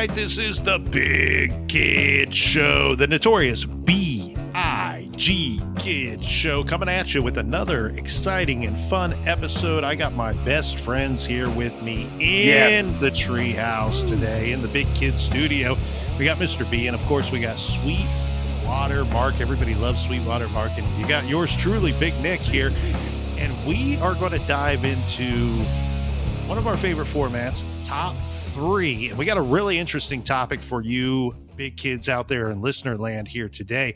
right, this is the Big Kid Show, the notorious B.I.G. Kid Show, coming at you with another exciting and fun episode. I got my best friends here with me in the treehouse today, in the Big Kid Studio. We got Mr. B, and of course we got Sweetwater Mark. Everybody loves Sweetwater Mark, and you got yours truly, Big Nick, here. And we are going to dive into one of our favorite formats, top three. And we got a really interesting topic for you big kids out there in listener land here today.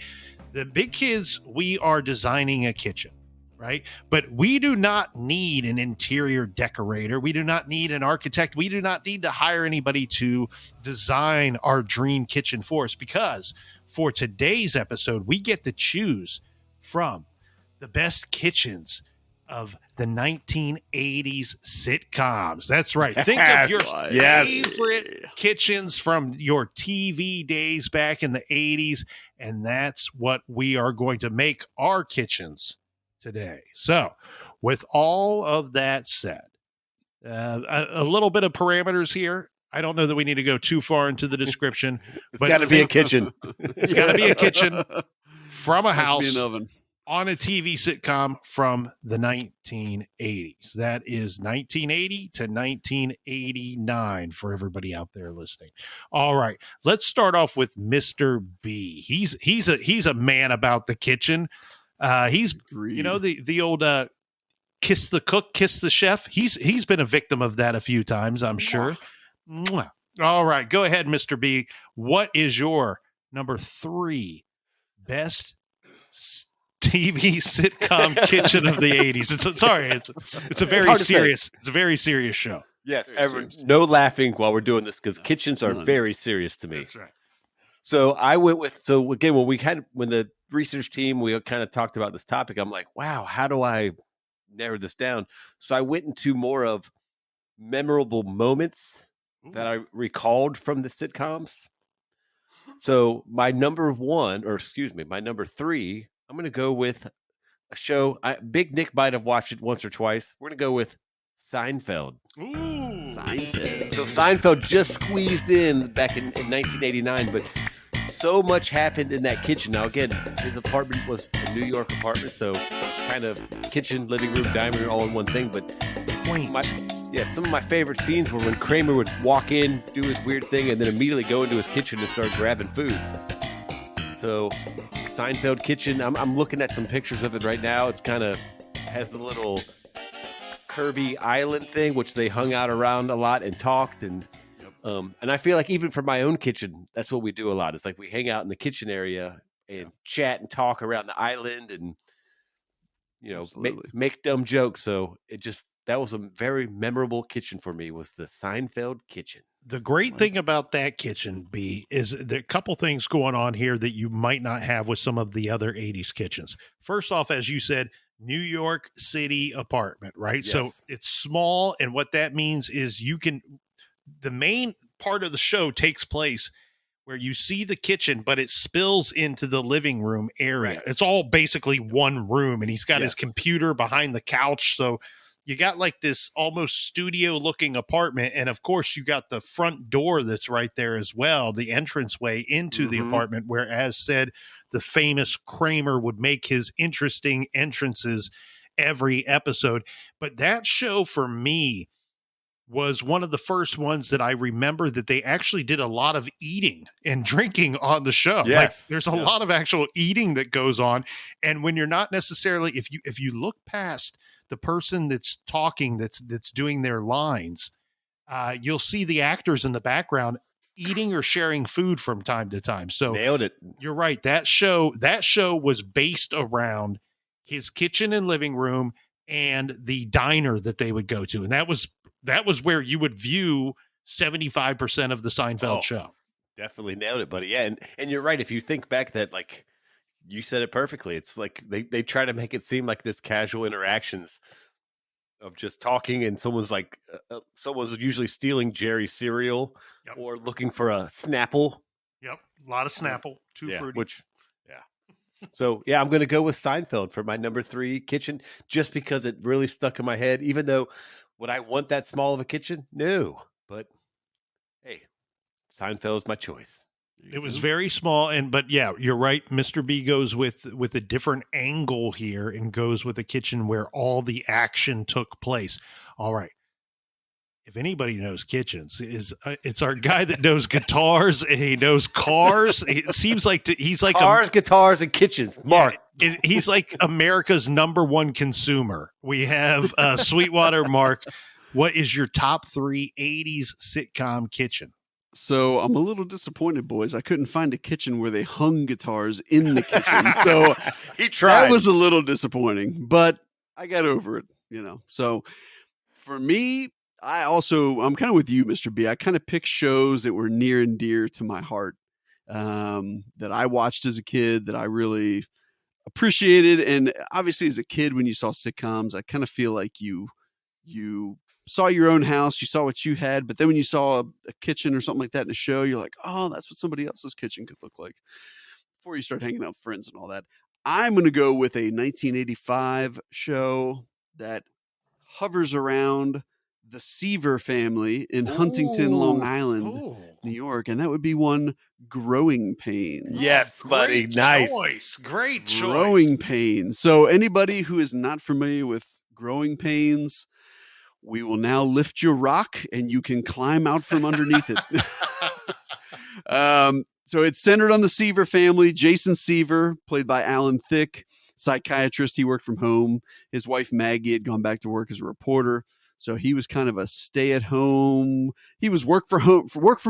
The big kids, we are designing a kitchen, right? But we do not need an interior decorator. We do not need an architect. We do not need to hire anybody to design our dream kitchen for us, because for today's episode, we get to choose from the best kitchens of the 1980s sitcoms. That's right. Think of your favorite kitchens from your TV days back in the 80s, and that's what we are going to make our kitchens today. So, with all of that said, a little bit of parameters here. I don't know that we need to go too far into the description. It's got to be a kitchen. It's got to be a kitchen from a house. Be an oven. On a TV sitcom from the 1980s. That is 1980 to 1989 for everybody out there listening. All right, let's start off with Mr. B. He's a man about the kitchen. He's Agreed. you know the old kiss the cook, kiss the chef. He's been a victim of that a few times, I'm sure. Mwah. All right, go ahead, Mr. B. What is your number three best TV sitcom kitchen of the 80s? It's a very serious show. Yes, no laughing while we're doing this, because kitchens are very serious to me. That's right. So I went with, again, when the research team, we kind of talked about this topic, I'm like, wow, how do I narrow this down? So I went into more of memorable moments that I recalled from the sitcoms. So my number three, I'm going to go with a show. Big Nick might have watched it once or twice. We're going to go with Seinfeld. Ooh. Seinfeld. So Seinfeld just squeezed in back in 1989, but so much happened in that kitchen. Now, again, his apartment was a New York apartment, so kind of kitchen, living room, dining room, all in one thing. But some of my favorite scenes were when Kramer would walk in, do his weird thing, and then immediately go into his kitchen and start grabbing food. So Seinfeld kitchen, I'm looking at some pictures of it right now. It's kind of has the little curvy island thing, which they hung out around a lot and talked. And I feel like even for my own kitchen, that's what we do a lot. It's like we hang out in the kitchen area and chat and talk around the island and, make dumb jokes. So that was a very memorable kitchen for me, was the Seinfeld kitchen. The great thing about that kitchen, B, is there are a couple things going on here that you might not have with some of the other 80s kitchens. First off, as you said, New York City apartment, right? Yes. So it's small, and what that means is the main part of the show takes place where you see the kitchen, but it spills into the living room area. Right. It's all basically one room, and he's got his computer behind the couch, so you got like this almost studio looking apartment. And of course you got the front door that's right there as well, the entranceway into the apartment, where, as said, the famous Kramer would make his interesting entrances every episode. But that show for me was one of the first ones that I remember that they actually did a lot of eating and drinking on the show. Yes. Like, there's a lot of actual eating that goes on. And when you're not necessarily, if you look past the person that's talking, that's doing their lines, you'll see the actors in the background eating or sharing food from time to time. So nailed it. You're right. That show was based around his kitchen and living room and the diner that they would go to. And that was where you would view 75% of the Seinfeld show. Definitely nailed it, buddy. Yeah. And you're right. If you think back, that, like, you said it perfectly. It's like they try to make it seem like this casual interactions of just talking, and someone's usually stealing Jerry's cereal or looking for a Snapple. Yep, a lot of Snapple, too fruity. So, I'm going to go with Seinfeld for my number three kitchen, just because it really stuck in my head, even though would I want that small of a kitchen? No, but hey, Seinfeld's my choice. It was very small, but yeah, you're right. Mr. B goes with a different angle here and goes with a kitchen where all the action took place. All right. If anybody knows kitchens, it's our guy that knows guitars and he knows cars. It seems like he's like Cars, guitars, and kitchens. Mark. Yeah, he's like America's #1 consumer. We have Sweetwater. Mark, what is your top 3 80s sitcom kitchen? So I'm a little disappointed, boys. I couldn't find a kitchen where they hung guitars in the kitchen. So he tried. That was a little disappointing, but I got over it, So for me, I'm kind of with you, Mr. B. I kind of pick shows that were near and dear to my heart, that I watched as a kid, that I really appreciated. And obviously as a kid, when you saw sitcoms, I kind of feel like you saw your own house, you saw what you had, but then when you saw a kitchen or something like that in a show, you're like, oh, that's what somebody else's kitchen could look like, before you start hanging out with friends and all that. I'm going to go with a 1985 show that hovers around the Seaver family in Huntington, Long Island, New York, and that would be one Growing Pains. Yes, buddy. Nice. Choice. Great choice. Growing Pains. So anybody who is not familiar with Growing Pains, we will now lift your rock and you can climb out from underneath it. So it's centered on the Seaver family. Jason Seaver, played by Alan Thicke, psychiatrist. He worked from home. His wife Maggie had gone back to work as a reporter. So he was kind of a stay-at-home. He was work from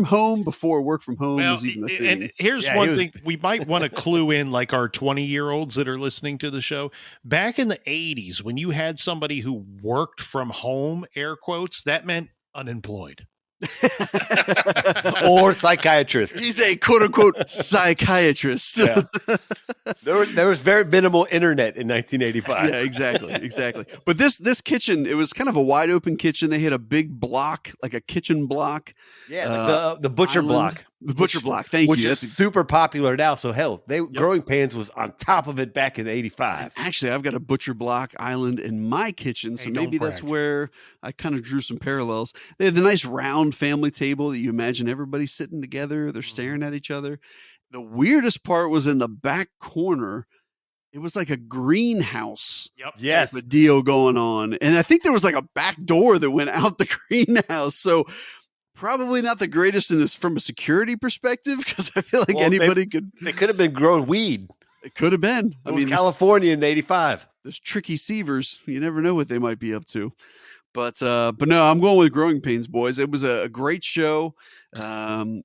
home before work from home was even a thing. And here's one thing we might want to clue in, like our 20-year-olds that are listening to the show. Back in the 80s, when you had somebody who worked from home, air quotes, that meant unemployed. Or psychiatrist. He's a quote-unquote psychiatrist. Yeah. There was very minimal internet in 1985. Yeah, exactly. But this kitchen, it was kind of a wide open kitchen. They had a big block, like a kitchen block. Yeah, the butcher block. The butcher block. Thank which you. Which is super popular now. So hell, Growing Pains was on top of it back in '85. Actually, I've got a butcher block island in my kitchen, so maybe that's where I kind of drew some parallels. They had the nice round family table that you imagine everybody sitting together. They're staring at each other. The weirdest part was in the back corner. It was like a greenhouse. Yes. A deal going on. And I think there was like a back door that went out the greenhouse. So probably not the greatest in this from a security perspective, because I feel like anybody could. They could have been growing weed. It could have been. It was California in '85. Those tricky Seavers. You never know what they might be up to. But no, I'm going with Growing Pains, boys. It was a great show. And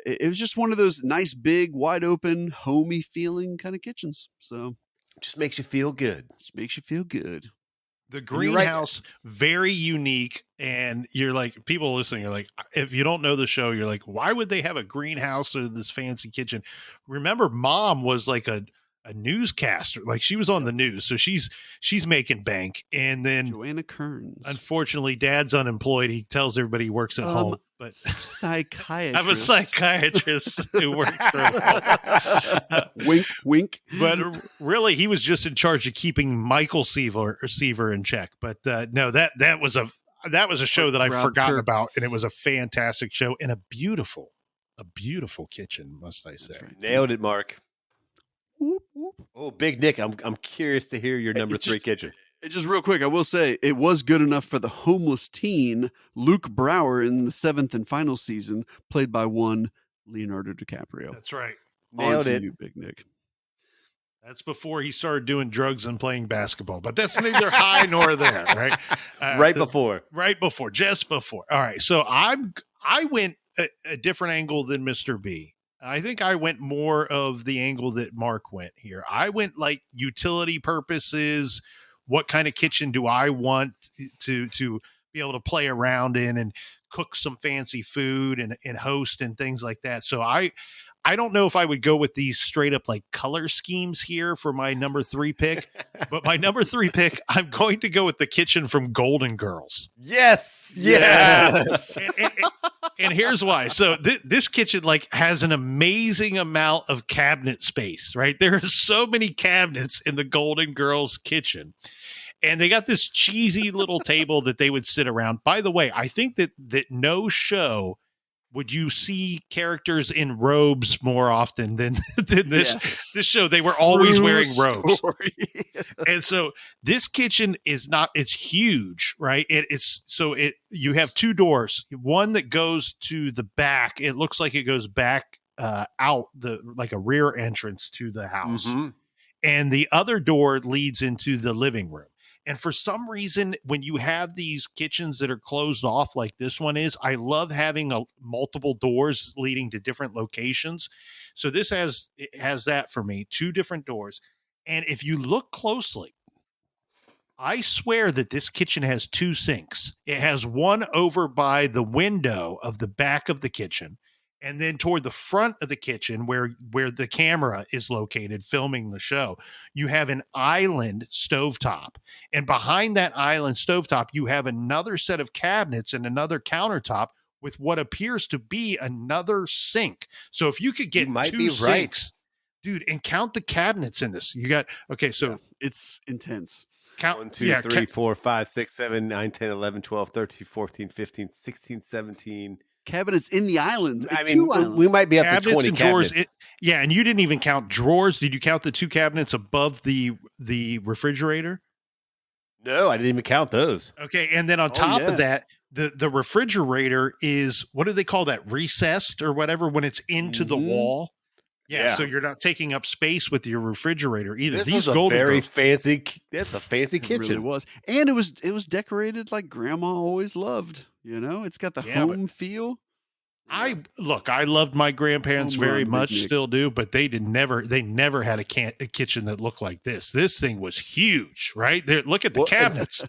it was just one of those nice, big, wide open, homey feeling kind of kitchens. So just makes you feel good. The greenhouse, very unique. And you're like, people listening are like, if you don't know the show, you're like, why would they have a greenhouse or this fancy kitchen? Remember, Mom was like a newscaster, like she was on the news, so she's making bank. And then Joanna Kearns, unfortunately, Dad's unemployed. He tells everybody he works at home, but psychiatrist. I'm a psychiatrist who works from home. Wink. But really, he was just in charge of keeping Michael Seaver in check. But no, that was a show that I've forgotten about, and it was a fantastic show and a beautiful kitchen, must I say? Right. Nailed it, Mark. Whoop, whoop. Oh, Big Nick, I'm curious to hear your number 3 kitchen. Just real quick, I will say it was good enough for the homeless teen Luke Brower in the 7th and final season, played by one Leonardo DiCaprio. That's right. Nailed it. You, Big Nick. That's before he started doing drugs and playing basketball, but that's neither high nor there, right? Just before. All right, so I went a different angle than Mr. B. I think I went more of the angle that Mark went here. I went like utility purposes. What kind of kitchen do I want to be able to play around in and cook some fancy food and host and things like that? So I don't know if I would go with these straight up like color schemes here for my number 3 pick, but my number 3 pick, I'm going to go with the kitchen from Golden Girls. Yes. And here's why. So this kitchen like has an amazing amount of cabinet space, right? There are so many cabinets in the Golden Girls kitchen. And they got this cheesy little table that they would sit around. By the way, I think that no show would you see characters in robes more often than this show? They were always True wearing robes. story. And so this kitchen is not, it's huge, right? You have two doors, one that goes to the back. It looks like it goes back out like a rear entrance to the house. Mm-hmm. And the other door leads into the living room. And for some reason, when you have these kitchens that are closed off like this one is, I love having multiple doors leading to different locations. So it has that for me, two different doors. And if you look closely, I swear that this kitchen has two sinks. It has one over by the window of the back of the kitchen, and then toward the front of the kitchen where the camera is located filming the show, you have an island stovetop. And behind that island stovetop, you have another set of cabinets and another countertop with what appears to be another sink. So if you could get two sinks, dude, and count the cabinets in this. You got, okay, so it's intense. Count 1, 2, 3, 4, 5, 6, 7, 9, 10, 11, 12, 13, 14, 15, 16, 17. Cabinets in the island. I mean, we might be up cabinets to 20 and cabinets. Drawers. And you didn't even count drawers. Did you count the two cabinets above the refrigerator? No, I didn't even count those. Okay, and then on top of that, the refrigerator is, what do they call that? Recessed or whatever when it's into the wall. Yeah, so you're not taking up space with your refrigerator either. These Golden Girls, fancy. That's a fancy kitchen. It really was, and it was decorated like Grandma always loved. It's got the home feel. I loved my grandparents very much, still do, but they never had a kitchen that looked like this. This thing was huge, right? There, look at the cabinets.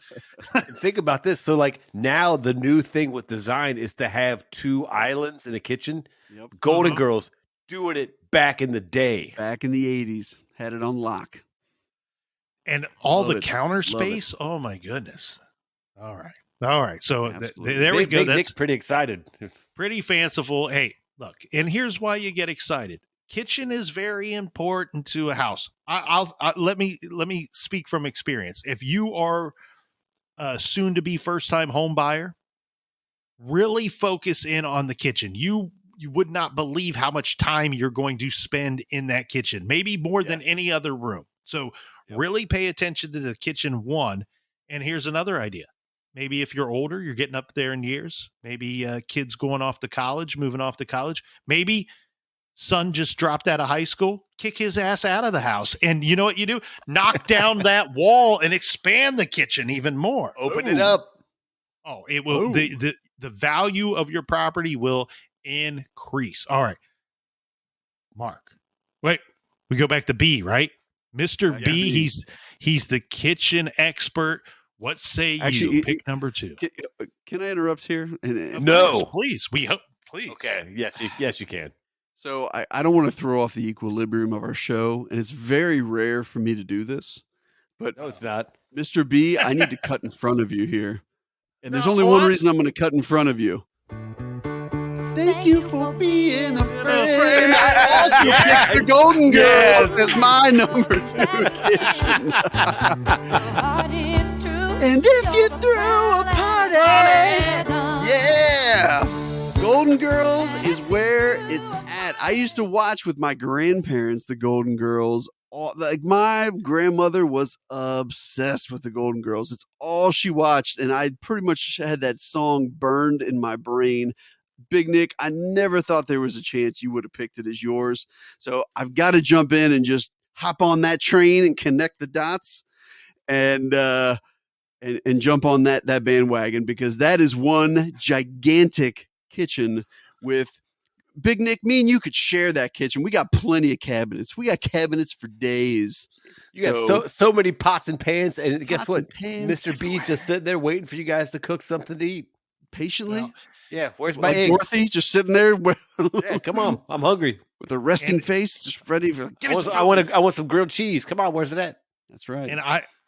Think about this. So, like, now the new thing with design is to have two islands in a kitchen. Yep. Golden Girls doing it back in the day. Back in the 80s. Had it on lock. And all the counter space. Oh, my goodness. All right. So there we go. That's Nick's pretty excited. Pretty fanciful. Hey, look, and here's why you get excited. Kitchen is very important to a house. Let me speak from experience. If you are a soon to be first time home buyer, really focus in on the kitchen. You would not believe how much time you're going to spend in that kitchen, maybe more than any other room. So really pay attention to the kitchen one. And here's another idea. Maybe if you're older, you're getting up there in years, maybe kids going off to college, moving off to college, maybe son just dropped out of high school, kick his ass out of the house. And you know what you do? Knock down that wall and expand the kitchen even more. Open it up. Oh, it will. The value of your property will increase. All right. Mark. Wait, we go back to B, right? Mr. B, he's the kitchen expert. What say you? Pick number 2. Can I interrupt here? No. Please. We hope. Please. Okay. Yes, you can. So I don't want to throw off the equilibrium of our show, and it's very rare for me to do this. But no, it's not. Mr. B, I need to cut in front of you here. And there's only one reason I'm going to cut in front of you. Thank you for being a friend. I also picked the Golden Girls as my number 2 kitchen. And if you threw a party, Golden Girls is where it's at. I used to watch with my grandparents the Golden Girls. Like, my grandmother was obsessed with the Golden Girls. It's all she watched, and I pretty much had that song burned in my brain. Big Nick, I never thought there was a chance you would have picked it as yours. So I've got to jump in and just hop on that train and connect the dots and jump on that bandwagon, because that is one gigantic kitchen with Big Nick. Me and you could share that kitchen. We got plenty of cabinets. We got cabinets for days. You got so many pots and pans, and guess what? Mr. B's just sitting there waiting for you guys to cook something to eat patiently. Well, yeah, where's my eggs? Dorothy just sitting there. Yeah, come on, I'm hungry with a resting face, just ready for. I want some grilled cheese. Come on, where's it at? That's right. And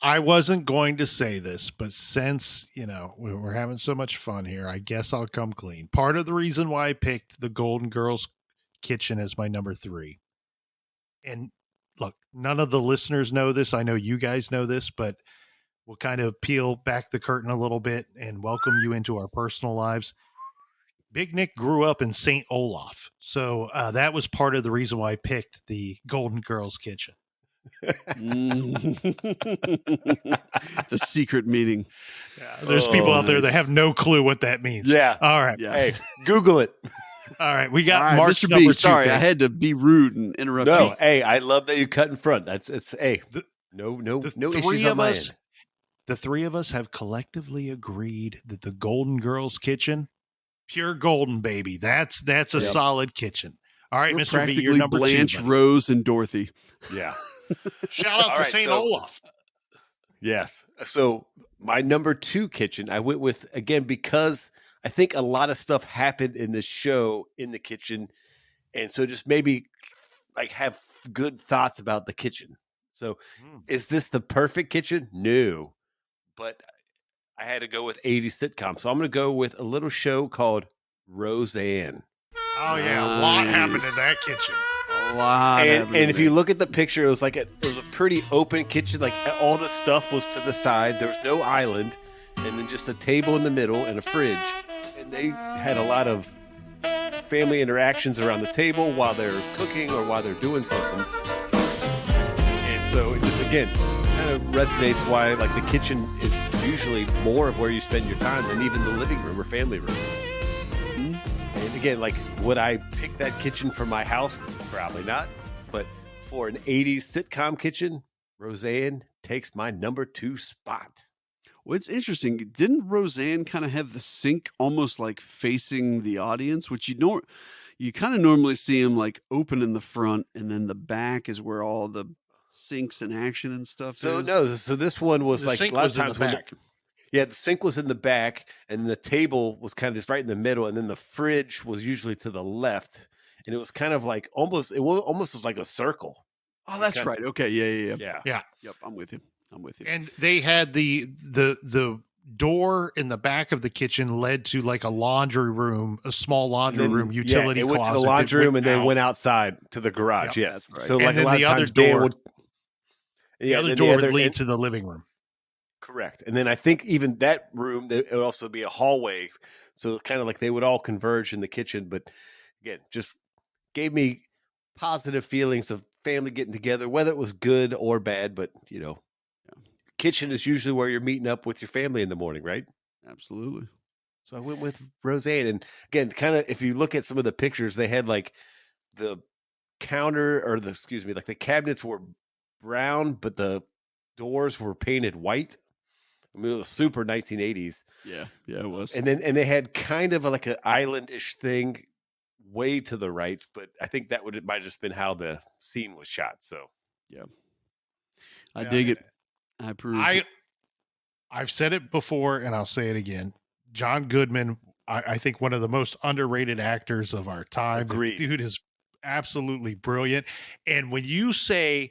I wasn't going to say this, but since we're having so much fun here, I guess I'll come clean. Part of the reason why I picked the Golden Girls kitchen as my number 3, and look, none of the listeners know this. I know you guys know this, but we'll kind of peel back the curtain a little bit and welcome you into our personal lives. Big Nick grew up in St. Olaf. So that was part of the reason why I picked the Golden Girls Kitchen. The secret meeting. Yeah, there's people out there that have no clue what that means. Yeah. All right. Yeah. Hey, Google it. All right. We got All right, Mark's Mr. number B, 2. sorry, pick. I had to be rude and interrupt No, you. hey, I love that you cut in front. No three issues of on my us, end. the three of us have collectively agreed that the Golden Girls Kitchen, pure golden, baby. That's a solid kitchen. All right, We're Mr. B, you're practically number Blanche, 2. buddy. Rose, and Dorothy. Yeah. Shout out All to right, St. so- Olaf. Yes. So my number 2 kitchen, I went with, again, because I think a lot of stuff happened in this show in the kitchen. And so just maybe like have good thoughts about the kitchen. So is this the perfect kitchen? No. But I had to go with 80s sitcom. So I'm going to go with a little show called Roseanne. Oh, yeah. A lot happened in that kitchen. A lot. And if you look at the picture, it was a pretty open kitchen. Like all the stuff was to the side. There was no island, and then just a table in the middle and a fridge. And they had a lot of family interactions around the table while they're cooking or while they're doing something. And so it just again kind of resonates why like the kitchen is usually more of where you spend your time than even the living room or family room. And again, like, would I pick that kitchen for my house? Probably not. But for an 80s sitcom kitchen, Roseanne takes my number 2 spot. Well, it's interesting. Didn't Roseanne kind of have the sink almost like facing the audience, which you kind of normally see him like open in the front, and then the back is where all the sinks and action and stuff So is. so this one was The like sink a lot was of in times the when back. the sink was in the back, and the table was kind of just right in the middle, and then the fridge was usually to the left, and it was kind of like almost was like a circle. Oh, that's kinda- right. Okay, yeah. Yeah. Yep, I'm with you. And they had the door in the back of the kitchen led to like a laundry room, a small laundry room, utility it closet. went to the laundry room and then out. went outside to the garage. Yep, Yes, that's right. so And like then a lot the of other times Dan door- would. The other then door would other lead end- to the living room. Correct. And then I think even that room, it would also be a hallway. So it's kind of like they would all converge in the kitchen. But again, just gave me positive feelings of family getting together, whether it was good or bad. But, kitchen is usually where you're meeting up with your family in the morning, right? Absolutely. So I went with Roseanne. And again, kind of if you look at some of the pictures, they had like the counter or like the cabinets were brown, but the doors were painted white. I mean, it was super 1980s. Yeah, it was. And they had kind of like an islandish thing way to the right, but I think might have just been how the scene was shot. So I dig it. I approve. I've said it before and I'll say it again. John Goodman, I think one of the most underrated actors of our time. Agreed. The dude is absolutely brilliant. And when you say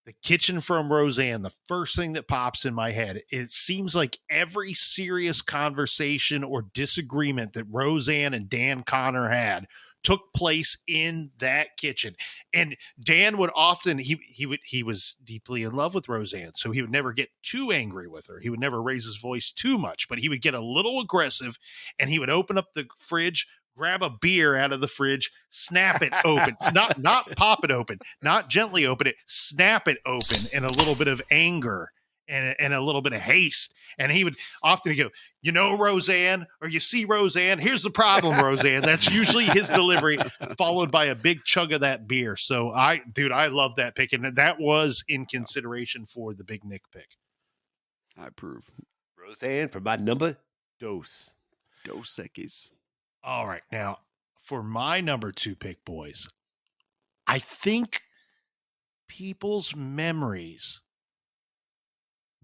the kitchen from Roseanne, the first thing that pops in my head, it seems like every serious conversation or disagreement that Roseanne and Dan Connor had took place in that kitchen. And Dan would often, he was deeply in love with Roseanne, so he would never get too angry with her. He would never raise his voice too much, but he would get a little aggressive, and he would open up the fridge, grab a beer out of the fridge, snap it open. Not pop it open, not gently open it, snap it open in a little bit of anger and a little bit of haste. And he would often go, Roseanne, or you see Roseanne, here's the problem, Roseanne. That's usually his delivery, followed by a big chug of that beer. So I love that pick. And that was in consideration for the Big Nick pick. I approve. Roseanne for my number dos. Dos Equis. All right. Now, for my number 2 pick, boys, I think people's memories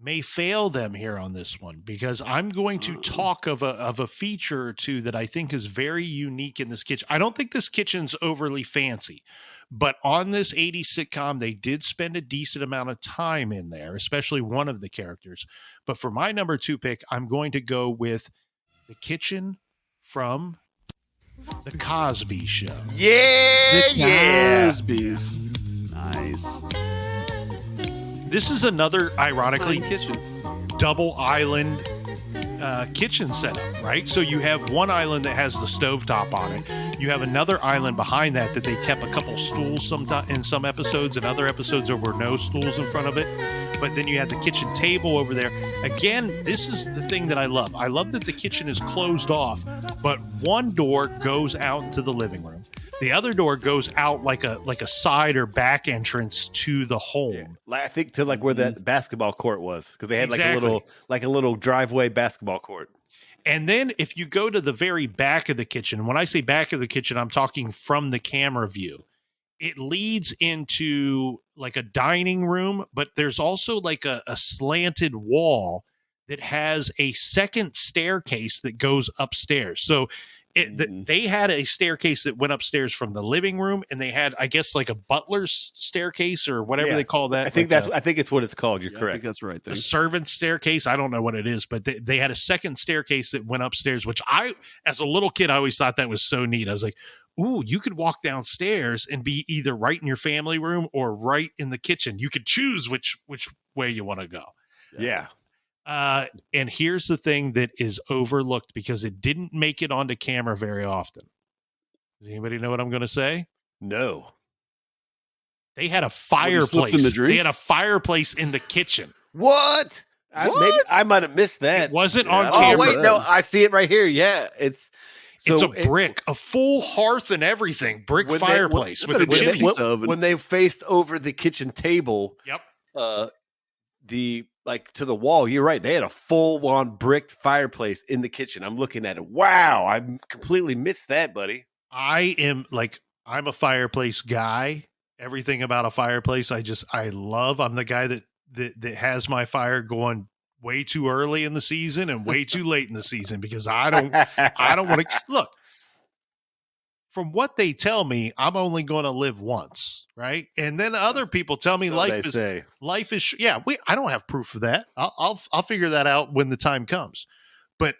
may fail them here on this one because I'm going to talk of a feature or two that I think is very unique in this kitchen. I don't think this kitchen's overly fancy, but on this 80s sitcom, they did spend a decent amount of time in there, especially one of the characters. But for my number 2 pick, I'm going to go with the kitchen from The Cosby Show. Yeah. Cosby's. Nice. This is another, ironically, Kitchen. double island kitchen setup, right? So you have one island that has the stovetop on it. You have another island behind that they kept a couple stools in some episodes, and other episodes there were no stools in front of it. But then you had the kitchen table over there. Again, this is the thing that I love. I love that the kitchen is closed off, but one door goes out into the living room. The other door goes out like a side or back entrance to the home. Yeah. I think to like where that basketball court was, because they had Exactly. like a little driveway basketball court. And then if you go to the very back of the kitchen, when I say back of the kitchen, I'm talking from the camera view. It leads into like a dining room, but there's also like a slanted wall that has a second staircase that goes upstairs. So they had a staircase that went upstairs from the living room, and they had, I guess, like a butler's staircase or whatever they call that. I think I think it's what it's called. You're correct. I think that's right. A servant's staircase. I don't know what it is, but they had a second staircase that went upstairs, which as a little kid, I always thought that was so neat. I was like, ooh, you could walk downstairs and be either right in your family room or right in the kitchen. You could choose which way you want to go. Yeah. And here's the thing that is overlooked because it didn't make it onto camera very often. Does anybody know what I'm going to say? No. They had a fireplace. In the drink? They had a fireplace in the kitchen. What? I might have missed that. It wasn't on camera. Oh, wait, no, I see it right here. Yeah, it's a brick, a full hearth and everything, brick fireplace with a chimney. When they faced over the kitchen table, yep. To the wall, you're right. They had a full-on bricked fireplace in the kitchen. I'm looking at it. Wow, I completely missed that, buddy. I'm a fireplace guy. Everything about a fireplace, I love. I'm the guy that has my fire going way too early in the season and way too late in the season because I don't want to look. From what they tell me, I'm only going to live once, right? And then other people tell me life is. I don't have proof of that. I'll figure that out when the time comes. But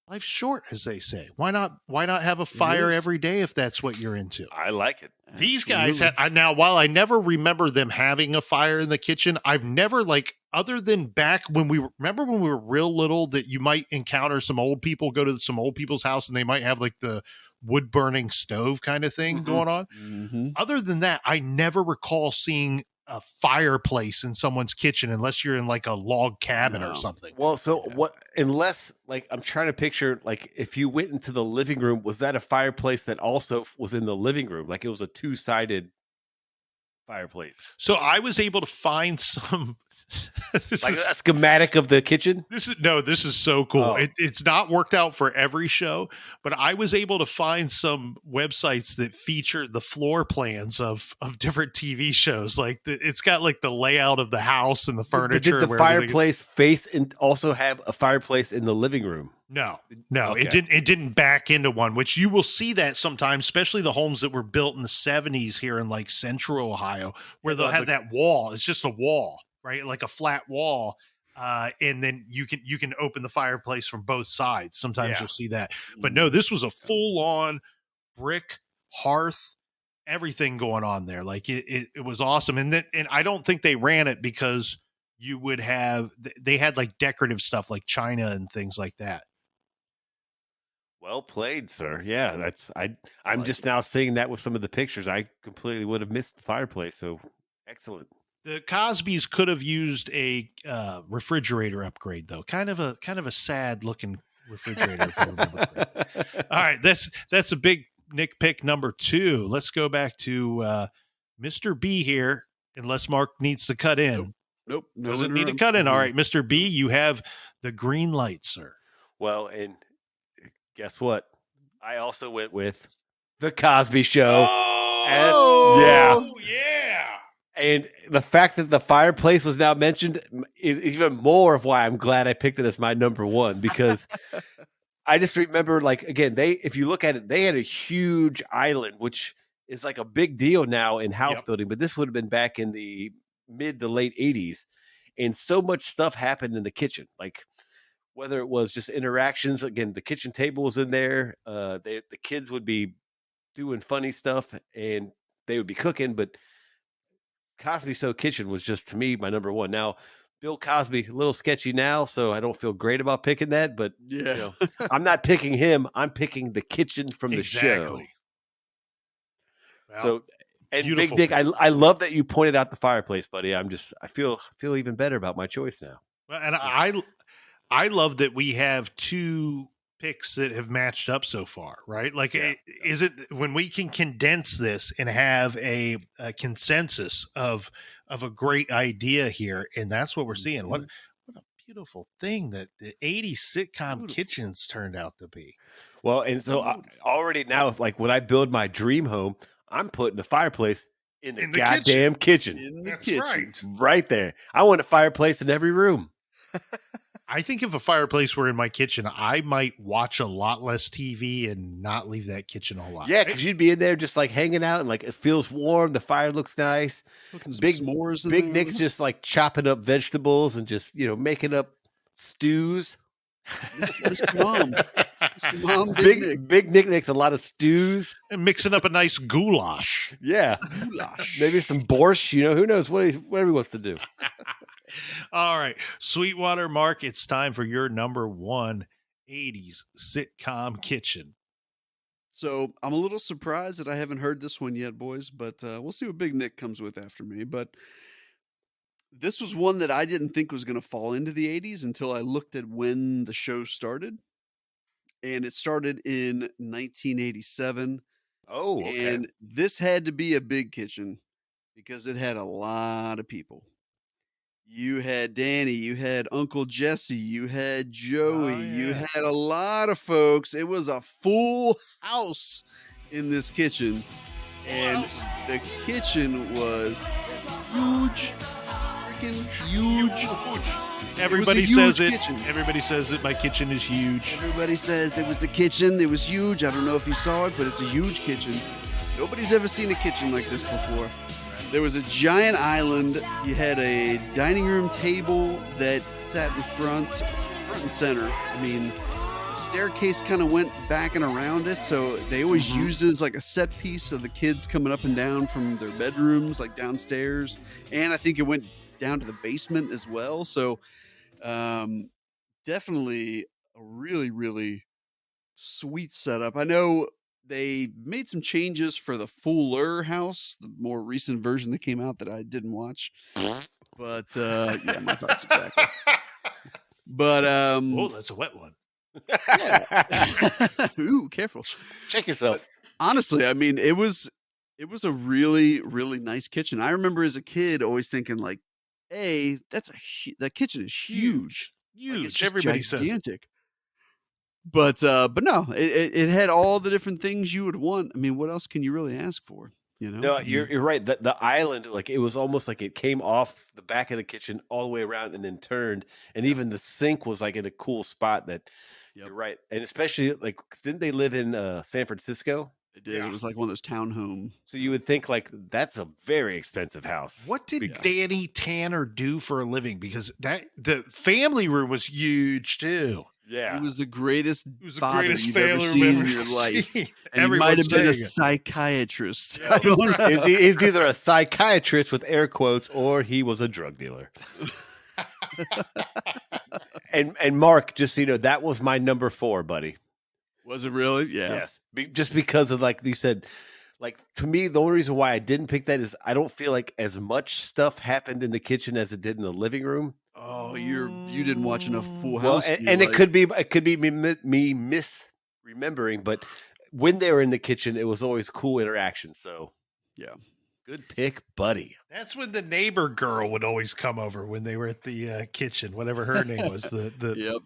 life's short, as they say. Why not have a fire every day if that's what you're into? I like it. These guys now, while I never remember them having a fire in the kitchen, I've never other than back when we were real little, that you might encounter some old people, go to some old people's house and they might have like the wood burning stove kind of thing going on. Mm-hmm. Other than that, I never recall seeing a fireplace in someone's kitchen unless you're in like a log cabin or something. Well, unless I'm trying to picture, if you went into the living room, was that a fireplace that also was in the living room? Like it was a two-sided fireplace. So I was able to find some a schematic of the kitchen. This is so cool. Oh. It's not worked out for every show, but I was able to find some websites that feature the floor plans of different TV shows. It's got the layout of the house and the furniture. Did the fireplace face and also have a fireplace in the living room? No, okay. It didn't back into one, which you will see that sometimes, especially the homes that were built in the 70s here in Central Ohio, where they'll have that wall. It's just a wall. Right, like a flat wall, and then you can open the fireplace from both sides. Sometimes you'll see that, but no, this was a full-on brick hearth, everything going on there. It was awesome, and I don't think they ran it because they had decorative stuff like china and things like that. Well played, sir. Yeah, I'm just now seeing that with some of the pictures. I completely would have missed the fireplace. So excellent. The Cosbys could have used a refrigerator upgrade, though. Kind of a sad looking refrigerator. If I remember correctly. All right, that's a big Nick pick number 2. Let's go back to Mr. B here, unless Mark needs to cut in. Nope. Doesn't need to cut in. All right, Mr. B, you have the green light, sir. Well, and guess what? I also went with The Cosby Show. Oh, yeah. And the fact that the fireplace was now mentioned is even more of why I'm glad I picked it as my number 1, because I just remember, again, if you look at it, they had a huge island, which is a big deal now in house building, but this would have been back in the mid to late 80s. And so much stuff happened in the kitchen, whether it was just interactions. Again, the kitchen table was in there. The kids would be doing funny stuff and they would be cooking, but Cosby Show kitchen was just, to me, my number 1. Now, Bill Cosby, a little sketchy now, so I don't feel great about picking that. But Yeah. I'm not picking him. I'm picking the kitchen from the show. Exactly. Well, So, and beautiful Big Nick, pick. I love that you pointed out the fireplace, buddy. I feel even better about my choice now. Well, and I love that we have two picks that have matched up so far, right? Like, is it when we can condense this and have a consensus of a great idea here, and that's what we're seeing. What a beautiful thing that the 80s sitcom kitchens turned out to be. Well, and so already now, like when I build my dream home, I'm putting a fireplace in the goddamn kitchen. That's right. Right there. I want a fireplace in every room. I think if a fireplace were in my kitchen, I might watch a lot less TV and not leave that kitchen a whole lot. Yeah, because you'd be in there just like hanging out and like it feels warm. The fire looks nice. Big s'mores. Big Nick's just like chopping up vegetables and just, making up stews. Mr. Mom. Mr. Mom, Big Nick makes a lot of stews. And mixing up a nice goulash. Yeah. Goulash. Maybe some borscht, who knows whatever he wants to do. All right. Sweetwater, Mark, it's time for your number one 80s sitcom kitchen. So I'm a little surprised that I haven't heard this one yet, boys, but we'll see what Big Nick comes with after me. But this was one that I didn't think was going to fall into the 80s until I looked at when the show started. And it started in 1987. Oh, okay. And this had to be a big kitchen because it had a lot of people. You had Danny, you had Uncle Jesse, you had Joey, you had a lot of folks. It was a full house in this kitchen. And the kitchen was huge, freaking huge. Everybody says it. Everybody says that my kitchen is huge. Everybody says it was the kitchen. It was huge. I don't know if you saw it, but it's a huge kitchen. Nobody's ever seen a kitchen like this before. There was a giant island. You had a dining room table that sat in front and center. I mean, the staircase kind of went back and around it, so they always used it as like a set piece of the kids coming up and down from their bedrooms, like downstairs. And I think it went down to the basement as well. So definitely a really, really sweet setup. I know they made some changes for the Fuller house, the more recent version that came out that I didn't watch. But yeah, my thoughts exactly. But oh, that's a wet one. Yeah. Ooh, careful. Check yourself. But honestly, I mean, it was a really, really nice kitchen. I remember as a kid always thinking like, hey, that kitchen is huge. Huge. Like, Everybody says gigantic. But no, it had all the different things you would want. I mean, what else can you really ask for? No, you're right. The island, like it was almost like it came off the back of the kitchen all the way around and then turned, and even the sink was like in a cool spot. That you're right, and especially like didn't they live in San Francisco? It did. Yeah. It was like one of those townhome. So you would think like that's a very expensive house. What did Danny Tanner do for a living? Because the family room was huge too. Yeah, it was the greatest. It was the father greatest you've family ever room seen in your life. And he might have been a psychiatrist. Yeah, I don't know. He's either a psychiatrist with air quotes, or he was a drug dealer. and Mark, just so you know, that was my number 4, buddy. Was it really? Yeah. Yes. Just because of, like you said, like to me, the only reason why I didn't pick that is I don't feel like as much stuff happened in the kitchen as it did in the living room. Oh, you didn't watch enough Full House. Well, and it could be me misremembering, but when they were in the kitchen, it was always cool interaction. So yeah, good pick, buddy. That's when the neighbor girl would always come over when they were at the kitchen, whatever her name was. Yep,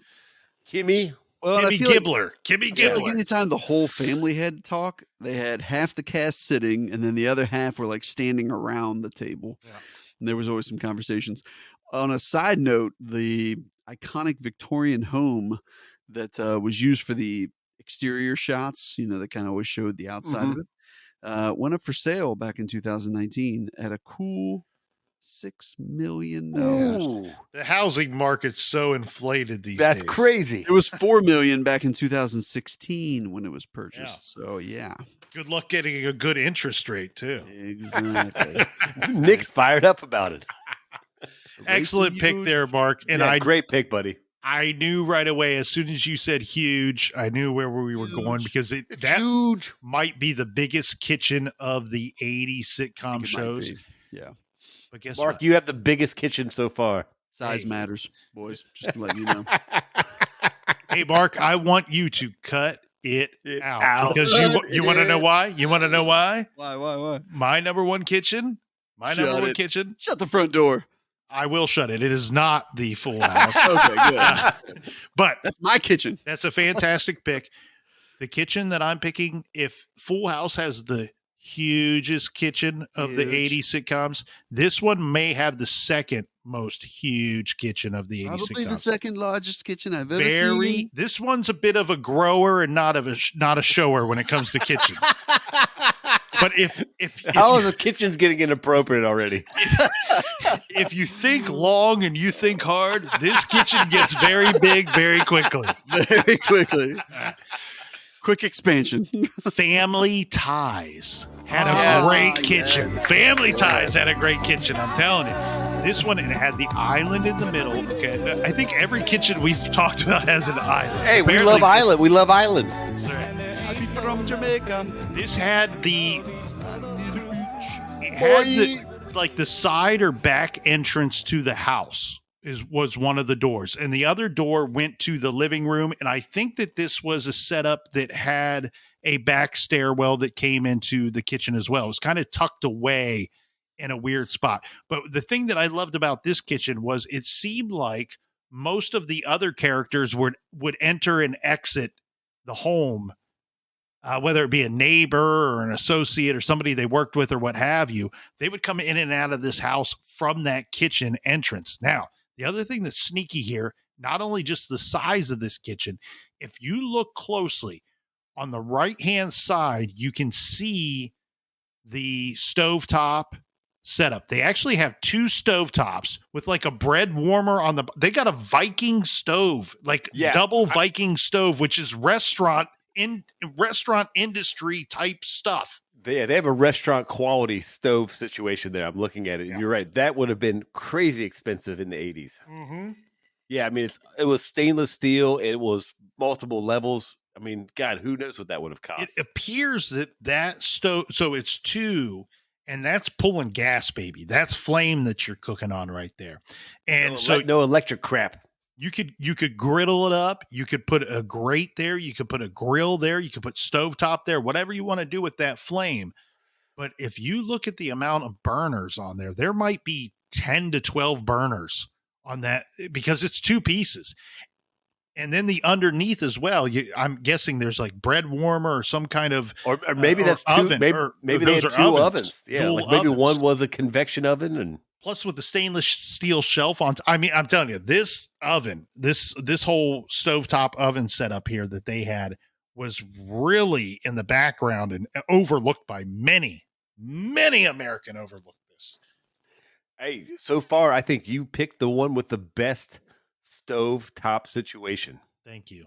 Kimmy. Well, Kimmy Gibbler. Kimmy Gibbler. Like anytime the whole family had to talk, they had half the cast sitting, and then the other half were like standing around the table. Yeah. And there was always some conversations. On a side note, the iconic Victorian home that was used for the exterior shots, that kind of always showed the outside of it, went up for sale back in 2019 at a cool $6 million. Ooh. The housing market's so inflated these days. That's crazy. It was $4 million back in 2016 when it was purchased. Yeah. So yeah. Good luck getting a good interest rate too. Exactly. Nick's fired up about it. Excellent pick huge. there, Mark. And Yeah, great pick, buddy. I knew right away, as soon as you said huge, I knew where we were going because It's that huge. might be the biggest kitchen of the 80s sitcom shows. Yeah. But guess Mark, what? you have the biggest kitchen so far. Size Hey. matters, boys. Just to let you know. Hey, Mark, I want you to cut it out. out. Because you want to know why? You want to know why? Why? My number one kitchen. Shut the front door. I will shut it. It is not the Full House. Okay, good. But That's my kitchen. that's a fantastic pick. The kitchen that I'm picking, if Full House has the hugest kitchen of the Huge. 80s sitcoms, this one may have the second most huge kitchen of the 80s Probably sitcoms. the second largest kitchen I've ever seen. This one's a bit of a grower and not a shower when it comes to kitchens. But if How is the kitchen's getting inappropriate already? if you think long and you think hard, this kitchen gets very big very quickly. Very quickly. Quick expansion. Family Ties had Oh, a great kitchen. yeah. Family Ties had a great kitchen. I'm telling you. This one, it had the island in the middle. Okay, I think every kitchen we've talked about has an island. Hey, we Apparently, love island. We love islands. I'd be from Jamaica. This had the side or back entrance to the house was one of the doors, and the other door went to the living room. And I think that this was a setup that had a back stairwell that came into the kitchen as well. It was kind of tucked away in a weird spot. But the thing that I loved about this kitchen was it seemed like most of the other characters would enter and exit the home, whether it be a neighbor or an associate or somebody they worked with or what have you. They would come in and out of this house from that kitchen entrance. Now, the other thing that's sneaky here, not only just the size of this kitchen, if you look closely on the right-hand side, you can see the stovetop setup. They actually have two stovetops with like a bread warmer on they got a Viking stove, double Viking stove, which is restaurant industry type stuff. They have a restaurant quality stove situation there. I'm looking at it. Yeah. And you're right. That would have been crazy expensive in the 80s. Mm-hmm. Yeah, I mean, it was stainless steel. It was multiple levels. I mean, God, who knows what that would have cost? It appears that stove, so it's two, and that's pulling gas, baby. That's flame that you're cooking on right there. And no electric crap. You could griddle it up. You could put a grate there. You could put a grill there. You could put stovetop there, whatever you want to do with that flame. But if you look at the amount of burners on there might be 10 to 12 burners on that because it's two pieces. And then the underneath as well, I'm guessing there's like bread warmer or some kind of or maybe that's two, oven. Maybe they had two ovens. Yeah, like maybe ovens. one was a convection oven and plus with the stainless steel shelf on. I mean, I'm telling you, this oven, this whole stovetop oven setup here that they had was really in the background and overlooked by many American overlooked this. Hey, so far, I think you picked the one with the best stovetop situation. Thank you.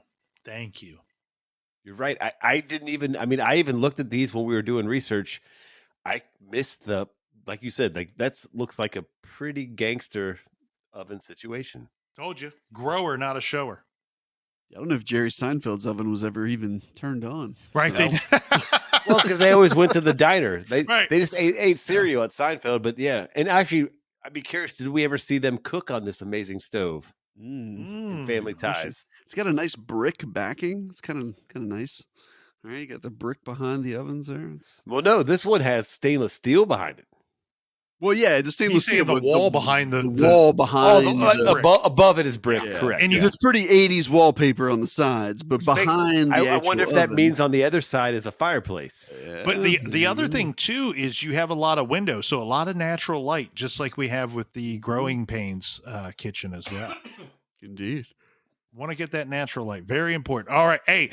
You're right. I didn't even, I mean, I even looked at these when we were doing research. I missed like you said, like looks like a pretty gangster oven situation. Told you. Grower, not a shower. I don't know if Jerry Seinfeld's oven was ever even turned on. Right. So. Well, because they always went to the diner. They just ate cereal at Seinfeld. But yeah. And actually, I'd be curious, did we ever see them cook on this amazing stove in Family Ties? It's got a nice brick backing. It's kind of nice. All right, you got the brick behind the ovens there. Well, no, this one has stainless steel behind it. Well, yeah, the stainless steel. The wall behind the wall behind. Above it is brick, yeah. correct. And it's pretty 80s wallpaper on the sides, but behind I wonder if that means on the other side is a fireplace. Yeah. But the other thing, too, is you have a lot of windows, so a lot of natural light, just like we have with the Growing Pains kitchen as well. Indeed. Want to get that natural light. Very important. All right. Hey,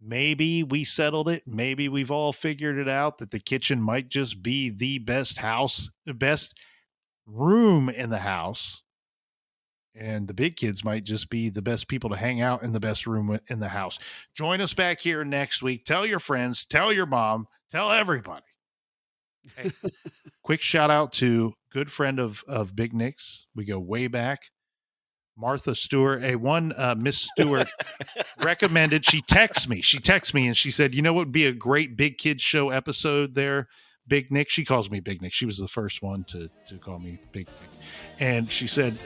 maybe we settled it. Maybe we've all figured it out that the kitchen might just be the best room in the house. And the big kids might just be the best people to hang out in the best room in the house. Join us back here next week. Tell your friends, tell your mom, tell everybody. Hey, quick shout out to good friend of Big Nick's. We go way back. Martha Stewart, Miss Stewart recommended. She texts me and she said, you know what would be a great Big Kids Show episode there, Big Nick? She calls me Big Nick. She was the first one to call me Big Nick. And she said,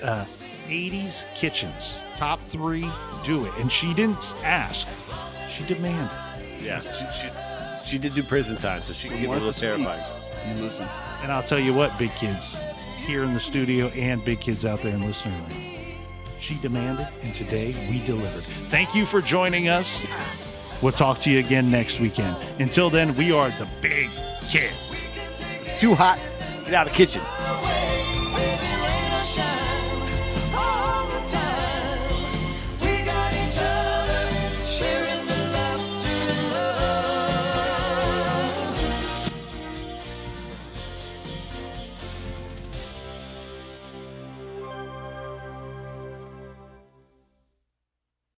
80s kitchens, top 3, do it. And she didn't ask. She demanded. Yeah, she did do prison time, so she can get a little terrified. Listen. And I'll tell you what, big kids here in the studio and big kids out there in listening room. She demanded, and today we delivered. Thank you for joining us. We'll talk to you again next weekend. Until then, we are the Big Kids. It's too hot. Get out of the kitchen.